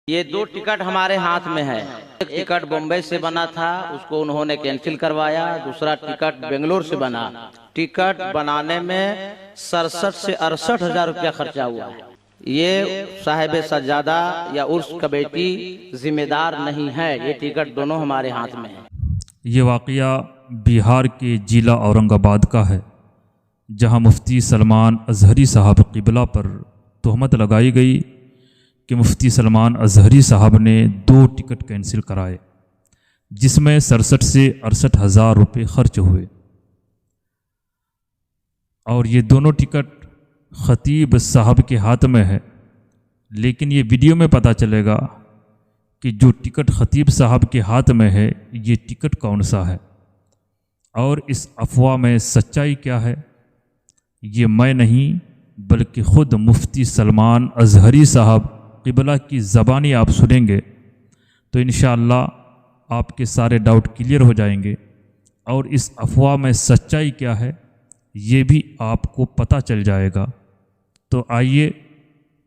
یہ دو ٹکٹ ہمارے ہاتھ میں ہے. ایک ٹکٹ بمبئی سے بنا تھا، اس کو انہوں نے کینسل کروایا. دوسرا ٹکٹ بنگلور سے بنا. ٹکٹ بنانے میں 67 سے 68 ہزار روپیہ خرچہ ہوا ہے. یہ صاحب سجادہ یا عرس کمیٹی ذمہ دار نہیں ہے. یہ ٹکٹ دونوں ہمارے ہاتھ میں ہے. یہ واقعہ بہار کے ضلع اورنگ آباد کا ہے، جہاں مفتی سلمان اظہری صاحب قبلہ پر تہمت لگائی گئی کہ مفتی سلمان اظہری صاحب نے 2 ٹکٹ کینسل کرائے، جس میں 67 سے 68 ہزار روپے خرچ ہوئے، اور یہ دونوں ٹکٹ خطیب صاحب کے ہاتھ میں ہے. لیکن یہ ویڈیو میں پتہ چلے گا کہ جو ٹکٹ خطیب صاحب کے ہاتھ میں ہے یہ ٹکٹ کون سا ہے، اور اس افواہ میں سچائی کیا ہے. یہ میں نہیں بلکہ خود مفتی سلمان اظہری صاحب قبلہ کی زبانی آپ سنیں گے تو انشاءاللہ آپ کے سارے ڈاؤٹ کلیئر ہو جائیں گے، اور اس افواہ میں سچائی کیا ہے یہ بھی آپ کو پتہ چل جائے گا. تو آئیے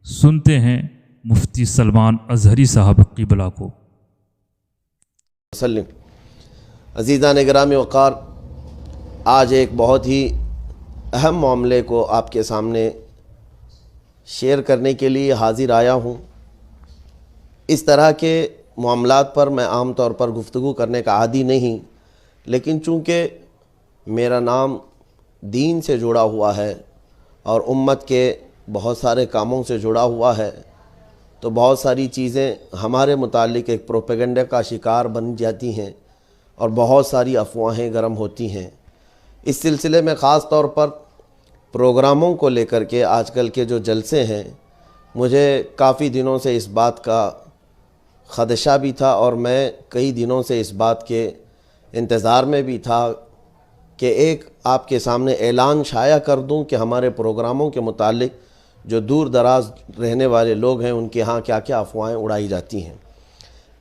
سنتے ہیں مفتی سلمان اظہری صاحب قبلہ کو. عزیزان گرامی وقار، آج ایک بہت ہی اہم معاملے کو آپ کے سامنے شیئر کرنے کے لیے حاضر آیا ہوں. اس طرح کے معاملات پر میں عام طور پر گفتگو کرنے کا عادی نہیں، لیکن چونکہ میرا نام دین سے جڑا ہوا ہے اور امت کے بہت سارے کاموں سے جڑا ہوا ہے، تو بہت ساری چیزیں ہمارے متعلق ایک پروپیگنڈا کا شکار بن جاتی ہیں اور بہت ساری افواہیں گرم ہوتی ہیں. اس سلسلے میں خاص طور پر پروگراموں کو لے کر کے آج کل کے جو جلسے ہیں، مجھے کافی دنوں سے اس بات کا خدشہ بھی تھا، اور میں کئی دنوں سے اس بات کے انتظار میں بھی تھا کہ ایک آپ کے سامنے اعلان شائع کر دوں کہ ہمارے پروگراموں کے متعلق جو دور دراز رہنے والے لوگ ہیں ان کے ہاں کیا کیا افواہیں اڑائی جاتی ہیں.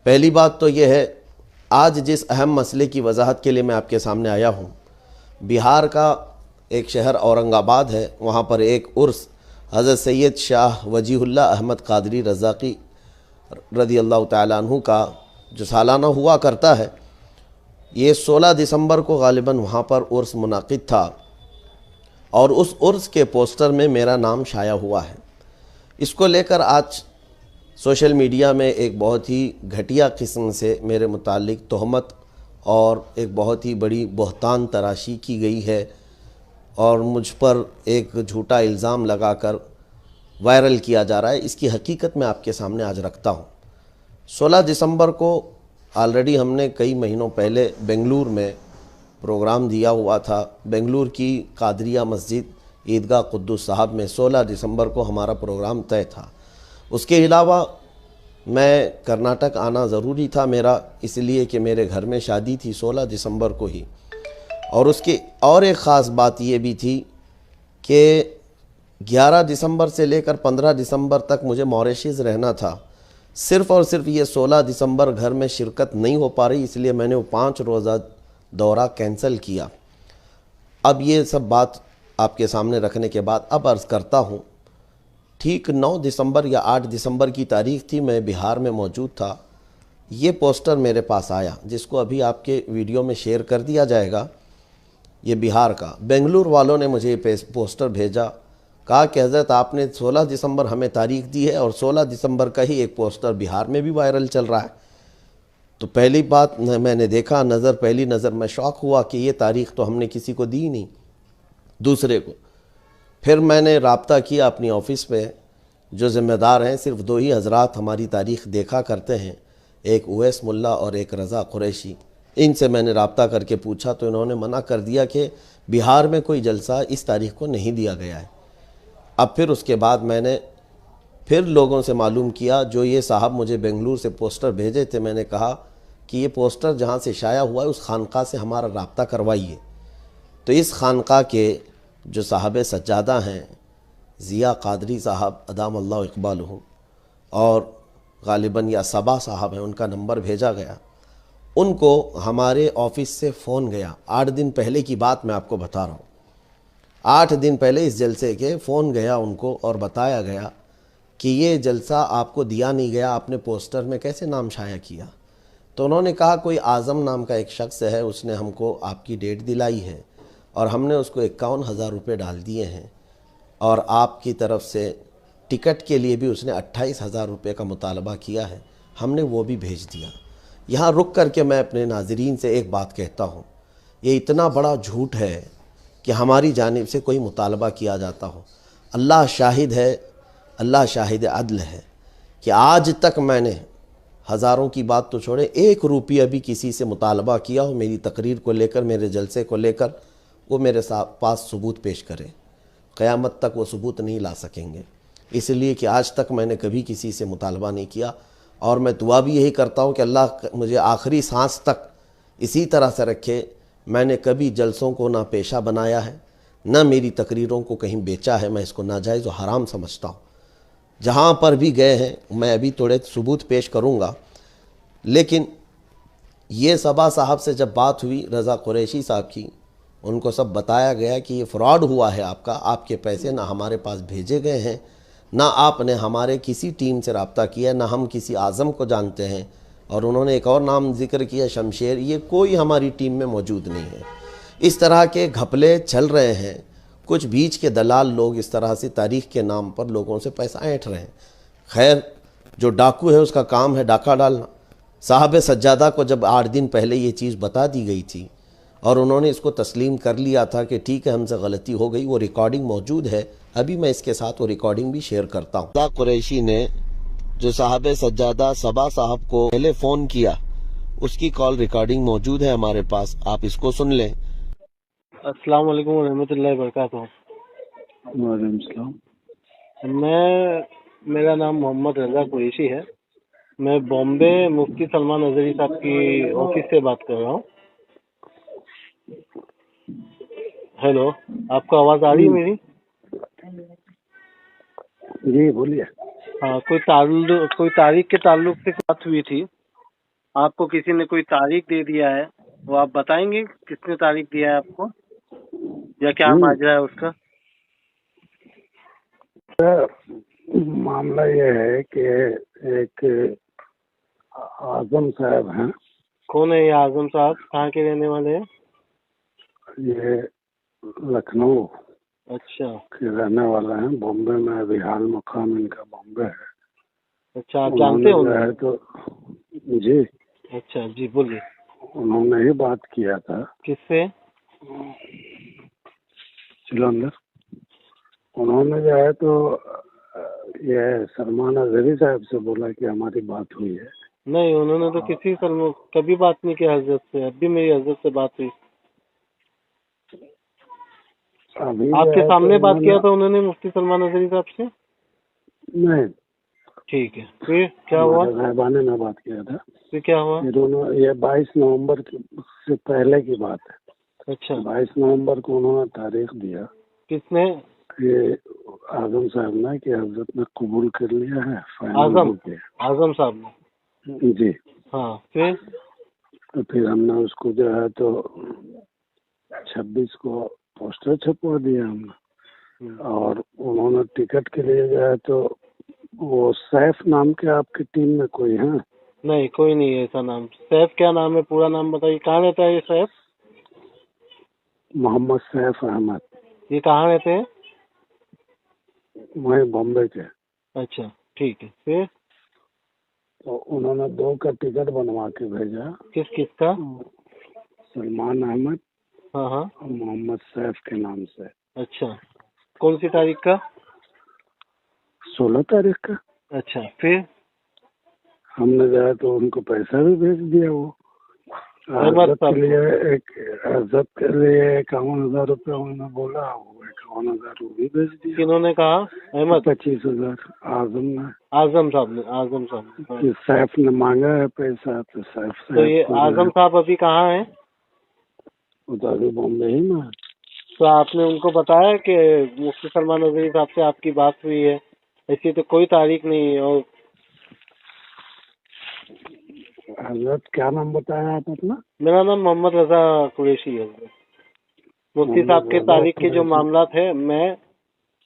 پہلی بات تو یہ ہے، آج جس اہم مسئلے کی وضاحت کے لیے میں آپ کے سامنے آیا ہوں، بہار کا ایک شہر اورنگ آباد ہے. وہاں پر ایک عرس حضرت سید شاہ وجیہ اللہ احمد قادری رضاقی رضی اللہ تعالیٰ عنہ کا جو سالانہ ہوا کرتا ہے، یہ 16 دسمبر کو غالباً وہاں پر عرس منعقد تھا، اور اس عرس کے پوسٹر میں میرا نام شائع ہوا ہے. اس کو لے کر آج سوشل میڈیا میں ایک بہت ہی گھٹیا قسم سے میرے متعلق تہمت اور ایک بہت ہی بڑی بہتان تراشی کی گئی ہے، اور مجھ پر ایک جھوٹا الزام لگا کر وائرل کیا جا رہا ہے. اس کی حقیقت میں آپ کے سامنے آج رکھتا ہوں. 16 دسمبر کو آلریڈی ہم نے کئی مہینوں پہلے بنگلور میں پروگرام دیا ہوا تھا. بنگلور کی قادریہ مسجد عیدگاہ قدس صاحب میں 16 دسمبر کو ہمارا پروگرام طے تھا. اس کے علاوہ میں کرناٹک آنا ضروری تھا میرا، اس لیے کہ میرے گھر میں شادی تھی 16 دسمبر کو ہی. اور اس کی اور ایک خاص بات یہ بھی تھی کہ 11 دسمبر سے لے کر 15 دسمبر تک مجھے موریشیز رہنا تھا. صرف اور صرف یہ 16 دسمبر گھر میں شرکت نہیں ہو پا رہی، اس لیے میں نے وہ 5 روزہ دورہ کینسل کیا. اب یہ سب بات آپ کے سامنے رکھنے کے بعد اب عرض کرتا ہوں، ٹھیک 9 دسمبر یا 8 دسمبر کی تاریخ تھی، میں بہار میں موجود تھا. یہ پوسٹر میرے پاس آیا، جس کو ابھی آپ کے ویڈیو میں شیئر کر دیا جائے گا. یہ بہار کا، بنگلور والوں نے مجھے یہ پوسٹر بھیجا، کہا کہ حضرت آپ نے 16 دسمبر ہمیں تاریخ دی ہے اور 16 دسمبر کا ہی ایک پوسٹر بہار میں بھی وائرل چل رہا ہے. تو پہلی بات میں نے دیکھا، پہلی نظر میں شوق ہوا کہ یہ تاریخ تو ہم نے کسی کو دی نہیں، دوسرے کو. پھر میں نے رابطہ کیا اپنی آفس پہ، جو ذمہ دار ہیں صرف 2 ہی حضرات ہماری تاریخ دیکھا کرتے ہیں، ایک اویس ملا اور ایک رضا قریشی. ان سے میں نے رابطہ کر کے پوچھا تو انہوں نے منع کر دیا کہ بہار میں کوئی جلسہ اس تاریخ کو نہیں دیا گیا ہے. اب پھر اس کے بعد میں نے پھر لوگوں سے معلوم کیا، جو یہ صاحب مجھے بنگلور سے پوسٹر بھیجے تھے، میں نے کہا کہ یہ پوسٹر جہاں سے شائع ہوا ہے اس خانقاہ سے ہمارا رابطہ کروائیے. تو اس خانقاہ کے جو صاحب سجادہ ہیں، ضیاء قادری صاحب ادام اللہ اقبالہ، اور غالباً یا صبا صاحب ہیں، ان کا نمبر بھیجا گیا. ان کو ہمارے آفس سے فون گیا. 8 دن پہلے کی بات میں آپ کو بتا رہا ہوں. 8 دن پہلے اس جلسے کے فون گیا ان کو، اور بتایا گیا کہ یہ جلسہ آپ کو دیا نہیں گیا، آپ نے پوسٹر میں کیسے نام شائع کیا؟ تو انہوں نے کہا کوئی اعظم نام کا ایک شخص ہے، اس نے ہم کو آپ کی ڈیٹ دلائی ہے اور ہم نے اس کو 51,000 روپے ڈال دیے ہیں، اور آپ کی طرف سے ٹکٹ کے لیے بھی اس نے 28,000 روپے کا مطالبہ کیا ہے، ہم نے وہ بھی بھیج دیا۔ یہاں رک کر کے میں اپنے ناظرین سے ایک بات کہتا ہوں، یہ اتنا بڑا جھوٹ ہے کہ ہماری جانب سے کوئی مطالبہ کیا جاتا ہو۔ اللہ شاہد ہے، اللہ شاہد عدل ہے کہ آج تک میں نے ہزاروں کی بات تو چھوڑے، 1 روپیہ بھی کسی سے مطالبہ کیا ہو میری تقریر کو لے کر، میرے جلسے کو لے کر، وہ میرے پاس ثبوت پیش کرے۔ قیامت تک وہ ثبوت نہیں لا سکیں گے، اس لیے کہ آج تک میں نے کبھی کسی سے مطالبہ نہیں کیا، اور میں دعا بھی یہی کرتا ہوں کہ اللہ مجھے آخری سانس تک اسی طرح سے رکھے۔ میں نے کبھی جلسوں کو نہ پیشہ بنایا ہے، نہ میری تقریروں کو کہیں بیچا ہے، میں اس کو ناجائز و حرام سمجھتا ہوں۔ جہاں پر بھی گئے ہیں میں ابھی تھوڑے ثبوت پیش کروں گا، لیکن یہ صبا صاحب سے جب بات ہوئی رضا قریشی صاحب کی، ان کو سب بتایا گیا کہ یہ فراڈ ہوا ہے آپ کا، آپ کے پیسے نہ ہمارے پاس بھیجے گئے ہیں، نہ آپ نے ہمارے کسی ٹیم سے رابطہ کیا، نہ ہم کسی اعظم کو جانتے ہیں، اور انہوں نے ایک اور نام ذکر کیا شمشیر، یہ کوئی ہماری ٹیم میں موجود نہیں ہے۔ اس طرح کے گھپلے چل رہے ہیں، کچھ بیچ کے دلال لوگ اس طرح سے تاریخ کے نام پر لوگوں سے پیسہ اینٹھ رہے ہیں۔ خیر، جو ڈاکو ہے اس کا کام ہے ڈاکہ ڈالنا۔ صاحب سجادہ کو جب 8 دن پہلے یہ چیز بتا دی گئی تھی اور انہوں نے اس کو تسلیم کر لیا تھا کہ ٹھیک ہے ہم سے غلطی ہو گئی، وہ ریکارڈنگ موجود ہے، ابھی میں اس کے ساتھ وہ ریکارڈنگ بھی شیئر کرتا ہوں۔ رضا قریشی نے جو صاحب سجادہ صبا صاحب کو پہلے فون کیا، اس کی کال ریکارڈنگ موجود ہے ہمارے پاس، آپ اس کو سن لیں۔ السلام علیکم ورحمۃ اللہ وبرکاتہ۔ وعلیکم السلام۔ میرا نام محمد رضا قریشی ہے، میں بامبے مفتی سلمان اظہری صاحب کی آفس سے بات کر رہا ہوں۔ ہیلو، آپ کو آواز آ رہی ہے میری؟ جی بولیے۔ ہاں، کوئی تاریخ کے تعلق سے بات ہوئی تھی، آپ کو کسی نے کوئی تاریخ دے دیا ہے، وہ آپ بتائیں گے کس نے تاریخ دیا ہے آپ کو، یا کیا ماجرا ہے اس کا؟ معاملہ یہ ہے کہ ایک اعظم صاحب ہیں۔ کون ہے یہ اعظم صاحب؟ کہاں کے رہنے والے ہیں؟ یہ لکھنؤ اچھا کے رہنے والے ہیں، بامبے میں ابھی حال مقام ان کا بامبے ہے۔ اچھا، آپ جانتے ہو؟ ہے تو جی، اچھا جی بولیے۔ انہوں نے ہی بات کیا تھا۔ کس سے؟ چلو اندر۔ انہوں نے جو ہے تو یہ سلمان اظہری صاحب سے بولا کہ ہماری بات ہوئی ہے۔ نہیں، انہوں نے تو کبھی بات نہیں کی حضرت سے، اب بھی میری حضرت سے بات ہوئی۔ آپ کے سامنے بات کیا تھا انہوں نے مفتی سلمان اظہری صاحب سے؟ نہیں، ٹھیک ہے، پھر کیا ہوا؟ صاحبانے میں بات کیا تھا۔ پھر کیا ہوا؟ یہ 22 نومبر سے پہلے کی بات ہے۔ اچھا، 22 نومبر کو انہوں نے تاریخ دیا کس نے؟ کہ اعظم صاحب نے کہ حضرت نے قبول کر لیا ہے، اعظم صاحب نے؟ جی ہاں، پھر؟ تو پھر ہم نے اس کو جو ہے تو 26 کو پوسٹر چھپوا دیا ہم نے، اور انہوں نے ٹکٹ کے لیے جو ہے تو وہ سیف نام کے آپ کی ٹیم میں کوئی ہیں؟ نہیں، کوئی نہیں ہے ایسا نام۔ سیف کیا نام ہے؟ پورا نام بتائیے، کہاں رہتا ہے یہ سیف؟ محمد سیف احمد۔ یہ کہاں رہتے ہیں؟ وہیں بامبے کے۔ اچھا ٹھیک ہے، پھر؟ تو انہوں نے 2 کا ٹکٹ بنوا کے بھیجا۔ کس کا؟ سلمان احمد ہاں ہاں، اور محمد سیف کے نام سے۔ اچھا، کون سی تاریخ کا؟ 16 تاریخ کا۔ اچھا، پھر؟ ہم نے جو ہے تو ان کو پیسہ بھی بھیج دیا۔ وہ عزت کے لیے 51,000 روپے انہوں نے بولا، وہ 51,000 وہ بھی بھیج دیا۔ کنہوں نے کہا؟ احمد؟ 25,000 اعظم نے۔ اعظم صاحب کہ سیف نے مانگا ہے پیسہ، تو سیف تو یہ اعظم صاحب ابھی کہاں ہیں؟ وہ تو ابھی بامبے ہی میں۔ تو آپ نے ان کو بتایا کہ مفتی سلمان اظہری صاحب سے آپ کی بات ہوئی ہے؟ ایسی تو کوئی تاریخ نہیں ہے۔ اور حضرت کیا نام بتایا آپ اپنا؟ میرا نام محمد رضا قریشی ہے۔ مفتی صاحب کے تاریخ کے جو معاملات ہیں، میں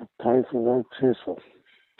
28,600।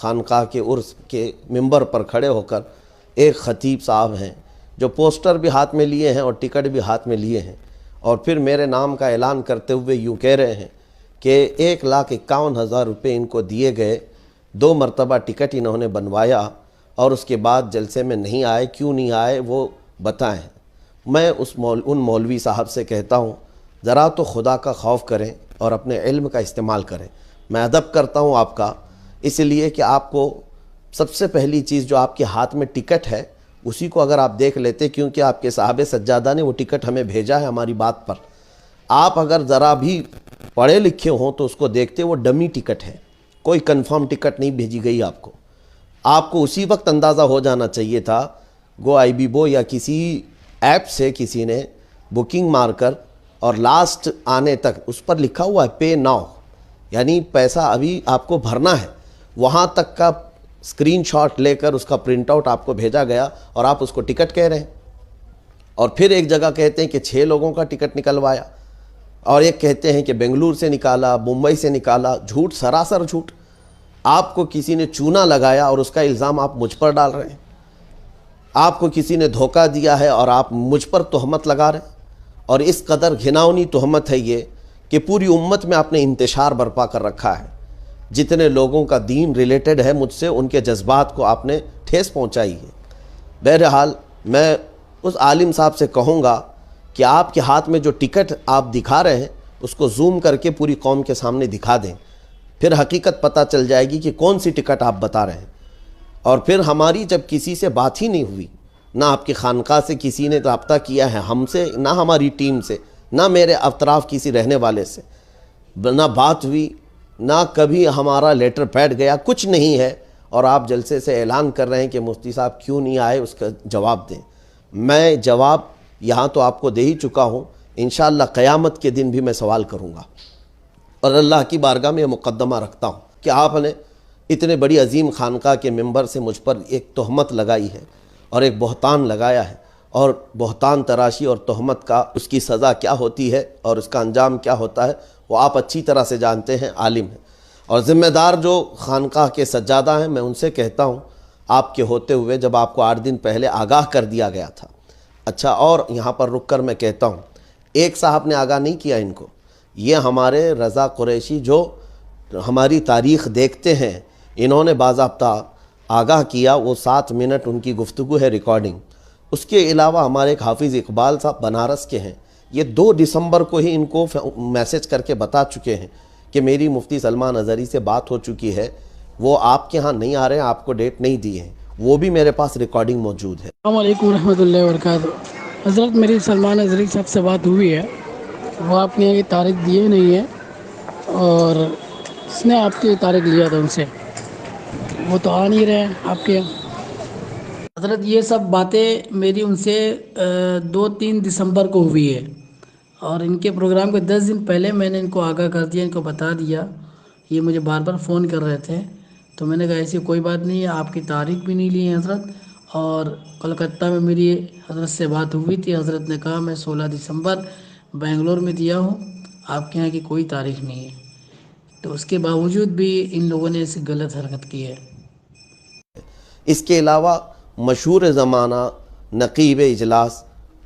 خانقاہ کے عرس کے منبر پر کھڑے ہو کر ایک خطیب صاحب ہیں جو پوسٹر بھی ہاتھ میں لیے ہیں اور ٹکٹ بھی ہاتھ میں لیے ہیں، اور پھر میرے نام کا اعلان کرتے ہوئے یوں کہہ رہے ہیں کہ 1,51,000 روپے ان کو دیے گئے، 2 مرتبہ ٹکٹ انہوں نے بنوایا اور اس کے بعد جلسے میں نہیں آئے، کیوں نہیں آئے وہ بتائیں۔ میں ان مولوی صاحب سے کہتا ہوں ذرا تو خدا کا خوف کریں اور اپنے علم کا استعمال کریں۔ میں ادب کرتا ہوں آپ کا، اس لیے کہ آپ کو سب سے پہلی چیز جو آپ کے ہاتھ میں ٹکٹ ہے اسی کو اگر آپ دیکھ لیتے، کیونکہ آپ کے صاحب سجادہ نے وہ ٹکٹ ہمیں بھیجا ہے ہماری بات پر، آپ اگر ذرا بھی پڑھے لکھے ہوں تو اس کو دیکھتے وہ ڈمی ٹکٹ ہے، کوئی کنفرم ٹکٹ نہیں بھیجی گئی آپ کو اسی وقت اندازہ ہو جانا چاہیے تھا، گو آئی بی بو یا کسی ایپ سے کسی نے بکنگ مار کر اور لاسٹ آنے تک اس پر لکھا ہوا ہے پے ناؤ، یعنی پیسہ ابھی آپ کو بھرنا ہے، وہاں تک کا اسکرین شاٹ لے کر اس کا پرنٹ آؤٹ آپ کو بھیجا گیا اور آپ اس کو ٹکٹ کہہ رہے ہیں۔ اور پھر ایک جگہ کہتے ہیں کہ 6 لوگوں کا ٹکٹ نکلوایا، اور ایک کہتے ہیں کہ بنگلور سے نکالا، ممبئی سے نکالا۔ جھوٹ، سراسر جھوٹ۔ آپ کو کسی نے چونا لگایا اور اس کا الزام آپ مجھ پر ڈال رہے ہیں، آپ کو کسی نے دھوکہ دیا ہے اور آپ مجھ پر تہمت لگا رہے ہیں، اور اس قدر گھناؤنی تہمت ہے یہ کہ پوری امت میں آپ نے انتشار برپا کر رکھا ہے۔ جتنے لوگوں کا دین ریلیٹڈ ہے مجھ سے، ان کے جذبات کو آپ نے ٹھیس پہنچائی ہے۔ بہرحال میں اس عالم صاحب سے کہوں گا کہ آپ کے ہاتھ میں جو ٹکٹ آپ دکھا رہے ہیں اس کو زوم کر کے پوری قوم کے سامنے دکھا دیں، پھر حقیقت پتہ چل جائے گی کہ کون سی ٹکٹ آپ بتا رہے ہیں۔ اور پھر ہماری جب کسی سے بات ہی نہیں ہوئی، نہ آپ کی خانقاہ سے کسی نے رابطہ کیا ہے ہم سے، نہ ہماری ٹیم سے، نہ میرے اطراف کسی رہنے والے سے، نہ بات ہوئی، نہ کبھی ہمارا لیٹر پیڈ گیا، کچھ نہیں ہے، اور آپ جلسے سے اعلان کر رہے ہیں کہ مفتی صاحب کیوں نہیں آئے، اس کا جواب دیں۔ میں جواب یہاں تو آپ کو دے ہی چکا ہوں، انشاءاللہ قیامت کے دن بھی میں سوال کروں گا، اور اللہ کی بارگاہ میں یہ مقدمہ رکھتا ہوں کہ آپ نے اتنے بڑی عظیم خانقاہ کے ممبر سے مجھ پر ایک تہمت لگائی ہے اور ایک بہتان لگایا ہے، اور بہتان تراشی اور تہمت کا اس کی سزا کیا ہوتی ہے اور اس کا انجام کیا ہوتا ہے وہ آپ اچھی طرح سے جانتے ہیں، عالم ہیں۔ اور ذمہ دار جو خانقاہ کے سجادہ ہیں، میں ان سے کہتا ہوں آپ کے ہوتے ہوئے جب آپ کو 8 دن پہلے آگاہ کر دیا گیا تھا، اچھا، اور یہاں پر رک کر میں کہتا ہوں ایک صاحب نے آگاہ نہیں کیا ان کو، یہ ہمارے رضا قریشی جو ہماری تاریخ دیکھتے ہیں، انہوں نے باضابطہ آگاہ کیا، وہ 7 منٹ ان کی گفتگو ہے ریکارڈنگ۔ اس کے علاوہ ہمارے ایک حافظ اقبال صاحب بنارس کے ہیں، یہ 2 دسمبر کو ہی ان کو میسج کر کے بتا چکے ہیں کہ میری مفتی سلمان اظہری سے بات ہو چکی ہے، وہ آپ کے ہاں نہیں آ رہے ہیں، آپ کو ڈیٹ نہیں دی ہے، وہ بھی میرے پاس ریکارڈنگ موجود ہے۔ السلام علیکم ورحمۃ اللہ وبرکاتہ۔ حضرت میری سلمان اظہری صاحب سے بات ہوئی ہے، وہ آپ نے یہ تاریخ دیے نہیں ہے، اور اس نے آپ کی تاریخ لیا تھا ان سے، وہ تو آ نہیں رہے ہیں آپ کے۔ حضرت یہ سب باتیں میری ان سے 2-3 دسمبر کو ہوئی ہے، اور ان کے پروگرام کے 10 دن پہلے میں نے ان کو آگاہ کر دیا، ان کو بتا دیا۔ یہ مجھے بار بار فون کر رہے تھے، تو میں نے کہا ایسی کوئی بات نہیں ہے، آپ کی تاریخ بھی نہیں لی ہے حضرت، اور کلکتہ میں میری حضرت سے بات ہوئی تھی، حضرت نے کہا میں 16 دسمبر بنگلور میں دیا ہوں، آپ کے یہاں کی کوئی تاریخ نہیں ہے، تو اس کے باوجود بھی ان لوگوں نے ایسی غلط حرکت کی ہے۔ اس کے علاوہ مشہور زمانہ نقیب اجلاس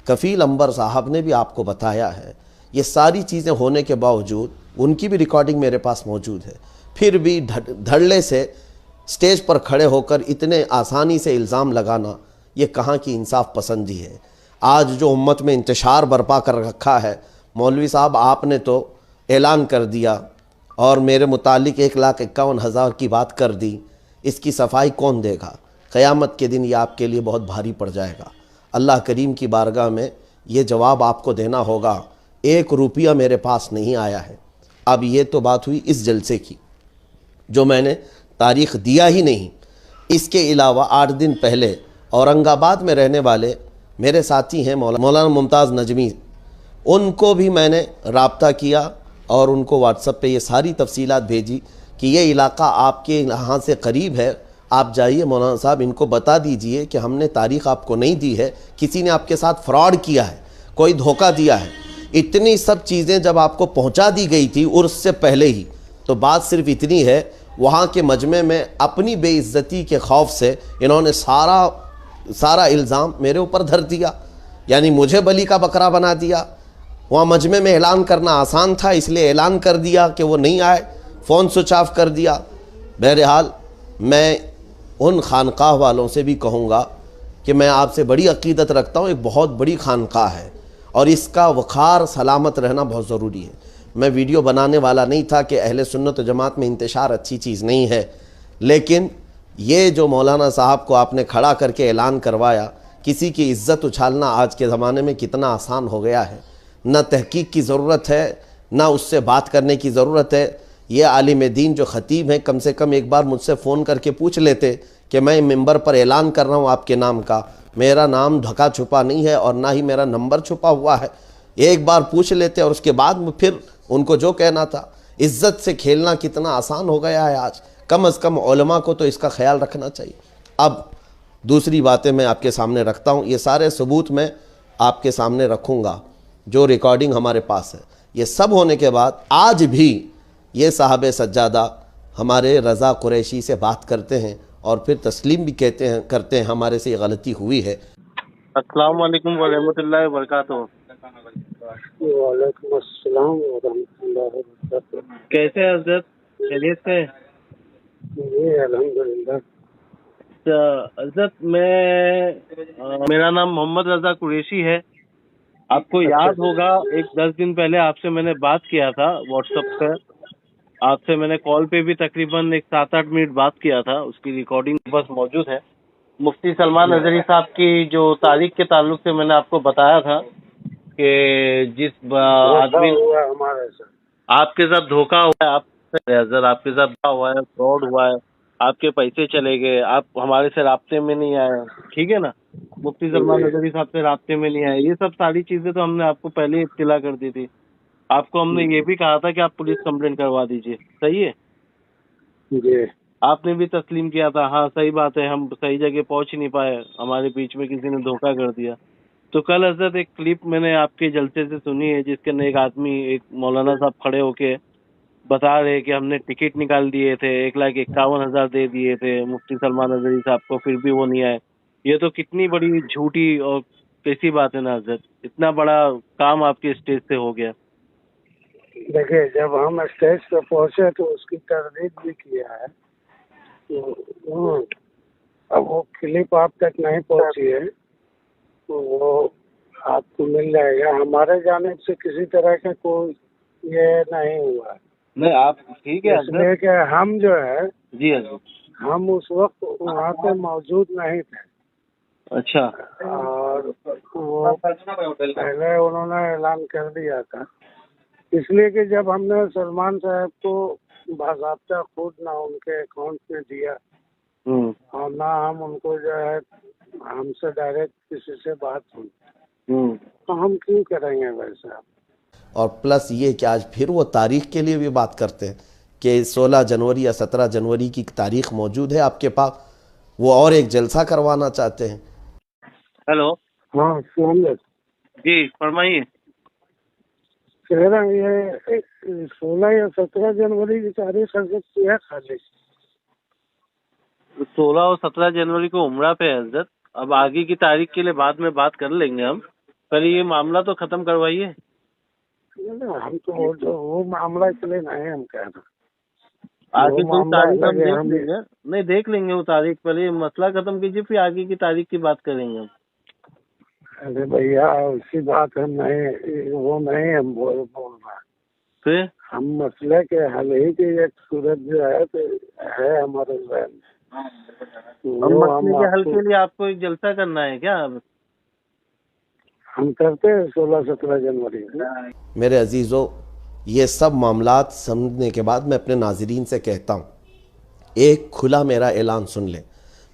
کفیل انبر صاحب نے بھی آپ کو بتایا ہے، یہ ساری چیزیں ہونے کے باوجود ان کی بھی ریکارڈنگ میرے پاس موجود ہے، پھر بھی دھڑلے سے سٹیج پر کھڑے ہو کر اتنے آسانی سے الزام لگانا، یہ کہاں کی انصاف پسندی ہے۔ آج جو امت میں انتشار برپا کر رکھا ہے، مولوی صاحب آپ نے تو اعلان کر دیا اور میرے متعلق 1,51,000 کی بات کر دی، اس کی صفائی کون دے گا؟ قیامت کے دن یہ آپ کے لیے بہت بھاری پڑ جائے گا۔ اللہ کریم کی بارگاہ میں یہ جواب آپ کو دینا ہوگا، 1 روپیہ میرے پاس نہیں آیا ہے۔ اب یہ تو بات ہوئی اس جلسے کی جو میں نے تاریخ دیا ہی نہیں، اس کے علاوہ 8 دن پہلے اورنگ آباد میں رہنے والے میرے ساتھی ہیں مولانا ممتاز نجمی، ان کو بھی میں نے رابطہ کیا اور ان کو واٹس ایپ پہ یہ ساری تفصیلات بھیجی کہ یہ علاقہ آپ کے یہاں سے قریب ہے، آپ جائیے مولانا صاحب ان کو بتا دیجئے کہ ہم نے تاریخ آپ کو نہیں دی ہے، کسی نے آپ کے ساتھ فراڈ کیا ہے، کوئی دھوکہ دیا ہے۔ اتنی سب چیزیں جب آپ کو پہنچا دی گئی تھی عرس سے پہلے ہی، تو بات صرف اتنی ہے وہاں کے مجمع میں اپنی بے عزتی کے خوف سے انہوں نے سارا الزام میرے اوپر دھر دیا، یعنی مجھے بلی کا بکرا بنا دیا۔ وہاں مجمع میں اعلان کرنا آسان تھا، اس لیے اعلان کر دیا کہ وہ نہیں آئے، فون سوئچ آف کر دیا۔ بہرحال میں ان خانقاہ والوں سے بھی کہوں گا کہ میں آپ سے بڑی عقیدت رکھتا ہوں، ایک بہت بڑی خانقاہ ہے اور اس کا وقار سلامت رہنا بہت ضروری ہے۔ میں ویڈیو بنانے والا نہیں تھا کہ اہل سنت و جماعت میں انتشار اچھی چیز نہیں ہے، لیکن یہ جو مولانا صاحب کو آپ نے کھڑا کر کے اعلان کروایا، کسی کی عزت اچھالنا آج کے زمانے میں کتنا آسان ہو گیا ہے۔ نہ تحقیق کی ضرورت ہے، نہ اس سے بات کرنے کی ضرورت ہے۔ یہ عالم دین جو خطیب ہیں کم سے کم ایک بار مجھ سے فون کر کے پوچھ لیتے کہ میں ممبر پر اعلان کر رہا ہوں آپ کے نام کا، میرا نام ڈھکا چھپا نہیں ہے اور نہ ہی میرا نمبر چھپا ہوا ہے، ایک بار پوچھ لیتے اور اس کے بعد پھر ان کو جو کہنا تھا۔ عزت سے کھیلنا کتنا آسان ہو گیا ہے آج، کم از کم علماء کو تو اس کا خیال رکھنا چاہیے۔ اب دوسری باتیں میں آپ کے سامنے رکھتا ہوں، یہ سارے ثبوت میں آپ کے سامنے رکھوں گا، جو ریکارڈنگ ہمارے پاس ہے۔ یہ سب ہونے کے بعد آج بھی یہ صاحب سجادہ ہمارے رضا قریشی سے بات کرتے ہیں اور پھر تسلیم بھی کرتے ہیں ہمارے سے یہ غلطی ہوئی ہے۔ السلام علیکم ورحمۃ اللہ وبرکاتہ۔ وعلیکم السلام ورحمۃ اللہ وبرکاتہ۔ کیسے ہیں حضرت؟ خیریت سے؟ جی الحمدللہ۔ حضرت میرا نام محمد رضا قریشی ہے۔ آپ کو یاد ہوگا ایک 10 دن پہلے آپ سے میں نے بات کیا تھا واٹس ایپ پہ، آپ سے میں نے کال پہ بھی تقریباً 7-8 منٹ بات کیا تھا، اس کی ریکارڈنگ بس موجود ہے۔ مفتی سلمان اظہری صاحب کی جو تاریخ کے تعلق سے میں نے آپ کو بتایا تھا کہ جس آدمی ہمارے ساتھ آپ کے ساتھ دھوکہ ہوا ہے، آپ کے ساتھ ہوا ہے، فراڈ ہوا ہے، آپ کے پیسے چلے گئے، آپ ہمارے سے رابطے میں نہیں آئے، ٹھیک ہے نا، مفتی سلمان اظہری صاحب سے رابطے میں نہیں آئے، یہ سب ساری چیزیں تو ہم نے آپ کو پہلے ہی اطلاع کر دی تھی۔ آپ کو ہم نے یہ بھی کہا تھا کہ آپ پولیس کمپلینٹ کروا دیجئے، صحیح ہے؟ جی آپ نے بھی تسلیم کیا تھا، ہاں صحیح بات ہے، ہم صحیح جگہ پہنچ نہیں پائے، ہمارے بیچ میں کسی نے دھوکہ کر دیا۔ تو کل حضرت ایک کلپ میں نے آپ کے جلسے سے سنی ہے جس کے اندر ایک آدمی، ایک مولانا صاحب کھڑے ہو کے بتا رہے کہ ہم نے ٹکٹ نکال دیے تھے، 1,51,000 دے دیے تھے مفتی سلمان اظہری صاحب کو، پھر بھی وہ نہیں آئے۔ یہ تو کتنی بڑی جھوٹی اور کیسی بات ہے نا حضرت، اتنا بڑا کام آپ کے اسٹیج سے ہو گیا۔ دیکھیے، جب ہم اسٹیج پہ پہنچے تو اس کی تردید بھی کیا ہے، تو اب وہ کلپ آپ تک نہیں پہنچی ہے تو وہ آپ کو مل جائے گا۔ ہمارے جانب سے کسی طرح کا کوئی یہ نہیں ہوا ہے، نہیں آپ ٹھیک ہے اس لیے کہ ہم جو ہے جی حضرت، ہم اس وقت وہاں پہ موجود نہیں تھے، اچھا، اور وہ پہلے انہوں نے اعلان کر دیا تھا، اس لیے کہ جب ہم نے سلمان صاحب کو باضابطہ خود نہ ان کے اکاؤنٹ میں دیا اور نہ ہم ان کو جو ہے ہم سے ڈائریکٹ کسی سے بات ہوئی، تو ہم کیوں کریں گے ویسا؟ اور پلس یہ کہ آج پھر وہ تاریخ کے لیے بھی بات کرتے ہیں کہ 16 جنوری یا 17 جنوری کی تاریخ موجود ہے آپ کے پاس، وہ اور ایک جلسہ کروانا چاہتے ہیں۔ ہیلو، ہاں السلام علیکم۔ جی فرمائیے۔ کہہ رہا ہوں یہ 16 یا 17 جنوری کی تاریخ حضرت کی ہے خالی؟ 16 اور 17 جنوری کو عمرہ پہ ہے حضرت، اب آگے کی تاریخ کے لیے بعد میں بات کر لیں گے ہم، پہلے یہ معاملہ تو ختم کروائیے۔ ہم تو وہ معاملہ کے لیے نہیں ہم کہہ رہے، آگے کوئی تاریخ ہم دیکھ لیں گے، نہیں دیکھ لیں گے وہ تاریخ، پہلے یہ مسئلہ ختم کیجیے پھر آگے کی تاریخ کی بات کریں گے ہم۔ ارے بھیا اسی بات ہم نہیں، وہ نہیں ہم بول رہا، پھر ہم مسئلے کے حل ہی کی ایک صورت جو ہے تو ہے ہمارے ذہن میں، ہم مسئلے کے حل کے لیے آپ کو ایک جلسہ کرنا ہے کیا؟ ہم کرتے ہیں 16-17 جنوری میں۔ میرے عزیزو، یہ سب معاملات سمجھنے کے بعد میں اپنے ناظرین سے کہتا ہوں، ایک کھلا میرا اعلان سن لیں،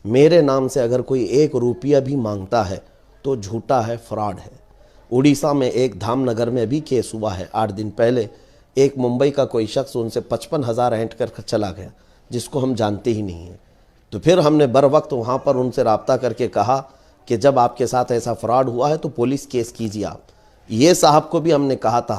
میرے نام سے اگر کوئی 1 روپیہ بھی مانگتا ہے تو جھوٹا ہے، فراڈ ہے۔ اڑیسہ میں ایک دھام نگر میں بھی کیس ہوا ہے 8 دن پہلے، ایک ممبئی کا کوئی شخص ان سے 55,000 اینٹ کر چلا گیا جس کو ہم جانتے ہی نہیں ہیں۔ تو پھر ہم نے بر وقت وہاں پر ان سے رابطہ کر کے کہا کہ جب آپ کے ساتھ ایسا فراڈ ہوا ہے تو پولیس کیس کیجیے آپ۔ یہ صاحب کو بھی ہم نے کہا تھا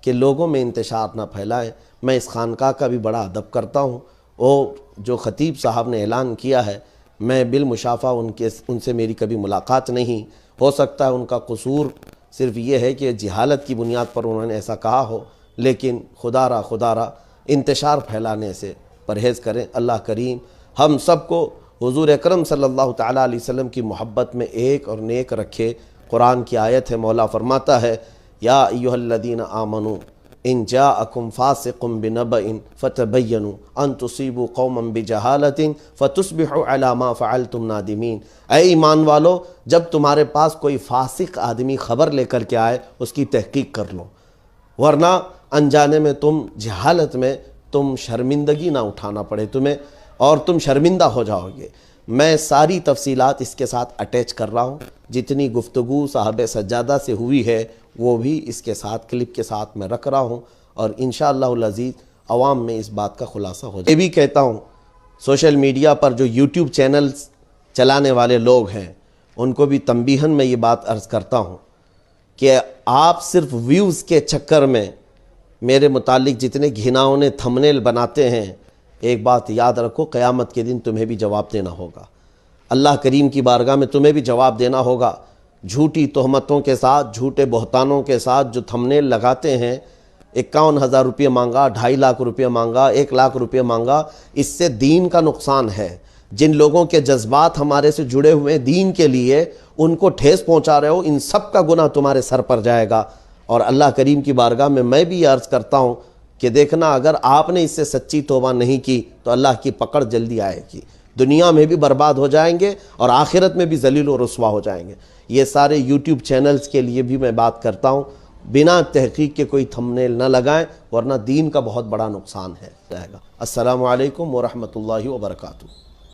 کہ لوگوں میں انتشار نہ پھیلائیں۔ میں اس خانقاہ کا بھی بڑا ادب کرتا ہوں، اور جو خطیب صاحب نے اعلان کیا ہے، میں بالمشافہ ان سے میری کبھی ملاقات نہیں، ہو سکتا ہے ان کا قصور صرف یہ ہے کہ جہالت کی بنیاد پر انہوں نے ایسا کہا ہو، لیکن خدا را انتشار پھیلانے سے پرہیز کریں۔ اللہ کریم ہم سب کو حضور اکرم صلی اللہ تعالیٰ علیہ وسلم کی محبت میں ایک اور نیک رکھے۔ قرآن کی آیت ہے، مولا فرماتا ہے یا ایھا الذین آمنوا ان جاءکم فاسق بنبأ فتبینوا ان تصیبوا قوما بجہالۃ فتصبحوا علی ما فعلتم نادمین۔ اے ایمان والو، جب تمہارے پاس کوئی فاسق آدمی خبر لے کر کے آئے، اس کی تحقیق کر لو، ورنہ انجانے میں جہالت میں تم شرمندگی نہ اٹھانا پڑے تمہیں، اور تم شرمندہ ہو جاؤ گے۔ میں ساری تفصیلات اس کے ساتھ اٹیچ کر رہا ہوں، جتنی گفتگو صاحب سجادہ سے ہوئی ہے وہ بھی اس کے ساتھ کلپ کے ساتھ میں رکھ رہا ہوں، اور انشاءاللہ العزیز عوام میں اس بات کا خلاصہ ہو جائے۔ یہ بھی کہتا ہوں، سوشل میڈیا پر جو یوٹیوب چینلز چلانے والے لوگ ہیں ان کو بھی تنبیہاً میں یہ بات عرض کرتا ہوں کہ آپ صرف ویوز کے چکر میں میرے متعلق جتنے گھناؤنے تھمنیل بناتے ہیں، ایک بات یاد رکھو، قیامت کے دن تمہیں بھی جواب دینا ہوگا۔ اللہ کریم کی بارگاہ میں تمہیں بھی جواب دینا ہوگا۔ جھوٹی تہمتوں کے ساتھ، جھوٹے بہتانوں کے ساتھ جو تھمنیل لگاتے ہیں، 51,000 روپے مانگا، 2.5 لاکھ روپے مانگا، 1 لاکھ روپے مانگا، اس سے دین کا نقصان ہے۔ جن لوگوں کے جذبات ہمارے سے جڑے ہوئے دین کے لیے، ان کو ٹھیس پہنچا رہے ہو، ان سب کا گناہ تمہارے سر پر جائے گا۔ اور اللہ کریم کی بارگاہ میں بھی یہ عرض کرتا ہوں کہ دیکھنا، اگر آپ نے اس سے سچی توبہ نہیں کی تو اللہ کی پکڑ جلدی آئے گی، دنیا میں بھی برباد ہو جائیں گے اور آخرت میں بھی ذلیل و رسوا ہو جائیں گے۔ یہ سارے یوٹیوب چینلز کے لیے بھی میں بات کرتا ہوں، بنا تحقیق کے کوئی تھمنیل نہ لگائیں، ورنہ دین کا بہت بڑا نقصان ہے جائے گا۔ السلام علیکم ورحمۃ اللہ وبرکاتہ۔